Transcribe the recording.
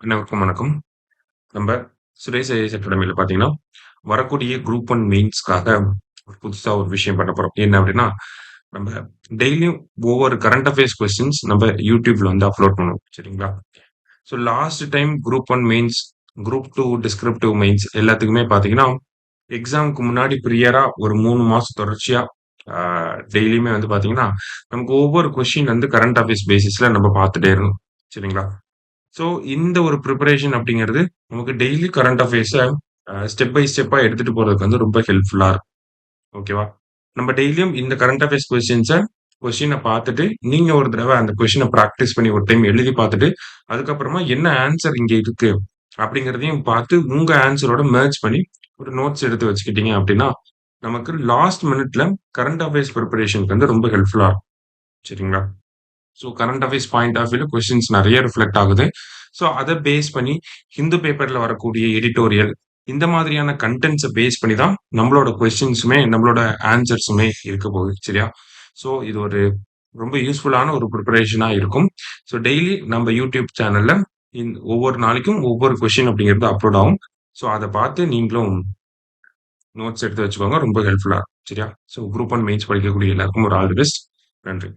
அனைவருக்கும் வணக்கம். நம்ம சுரேஷ் ஐஏஎஸ் அகாடமில பார்த்தீங்கன்னா, வரக்கூடிய குரூப் 1 மெயின்ஸ்க்காக ஒரு புதுசா ஒரு விஷயம் பண்ண போறோம். என்ன அப்டின்னா, நம்ம டெய்லியும் ஒவ்வொரு கரண்ட் அஃபேர்ஸ் கொஸ்டின்ஸ் நம்ம YouTubeல வந்து அப்லோட் பண்ணுவோம். சரிங்களா? So last time group 1 mains, group 2 descriptive mains எல்லாத்துக்குமே பார்த்தீங்கன்னா, எக்ஸாம்க்கு முன்னாடி ப்ரியரா ஒரு 3 மாசம் தொடர்ச்சியா ஆ டெய்லியுமே வந்து பார்த்தீங்கன்னா, நமக்கு ஒவ்வொரு கொஸ்டின் வந்து கரண்ட் அஃபேர்ஸ் பேசிஸ்ல நம்ம பார்த்துட்டே இருந்தோம். சரிங்களா? ஸோ இந்த ஒரு பிரிப்பரேஷன் அப்படிங்கிறது நமக்கு டெய்லி கரண்ட் அஃபேர்ஸ ஸ்டெப் பை ஸ்டெப்பா எடுத்துட்டு போறதுக்கு வந்து ரொம்ப ஹெல்ப்ஃபுல்லா இருக்கும். ஓகேவா? நம்ம டெய்லியும் இந்த கரண்ட் அஃபேர்ஸ் கொஸ்டின பார்த்துட்டு, நீங்க ஒரு தடவ அந்த கொஸ்டின பிராக்டிஸ் பண்ணி ஒரு டைம் எழுதி பார்த்துட்டு, அதுக்கப்புறமா என்ன ஆன்ஸர் இங்க இருக்கு அப்படிங்கிறதையும் பார்த்து, உங்க ஆன்ஸரோட மெர்ஜ் பண்ணி ஒரு நோட்ஸ் எடுத்து வச்சுக்கிட்டீங்க அப்படின்னா, நமக்கு லாஸ்ட் மினிட்ல கரண்ட் அஃபேர்ஸ் பிரிப்பரேஷன்க்கு வந்து ரொம்ப ஹெல்ப்ஃபுல்லா இருக்கும். சரிங்களா? So current affairs point of வியூல கொஸ்டின்ஸ் நெறைய ரிஃப்ளெக்ட் ஆகுது. ஸோ அத பேஸ் பண்ணி ஹிந்து பேப்பர்ல வரக்கூடிய எடிட்டோரியல் இந்த மாதிரியான கன்டென்ட்ஸ பேஸ் பண்ணி தான் நம்மளோட கொஸ்டின்ஸுமே, நம்மளோட ஆன்ஸர்ஸுமே இருக்க போகுது. சரியா? ஸோ இது ஒரு ரொம்ப யூஸ்ஃபுல்லான ஒரு பிரிப்பரேஷனா இருக்கும். ஸோ டெய்லி நம்ம யூடியூப் சேனல்ல ஒவ்வொரு நாளைக்கும் ஒவ்வொரு கொஸ்டின் அப்படிங்கிறது அப்லோட் ஆகும். ஸோ அத பார்த்து நீங்களும் நோட்ஸ் எடுத்து வச்சுக்கோங்க. ரொம்ப ஹெல்ப்ஃபுல்லா இருக்கும். சரியா? ஸோ குரூப் 1 மெயின்ஸ் படிக்கக்கூடிய எல்லாருக்கும் ஒரு ஆல் தி பெஸ்ட். நன்றி.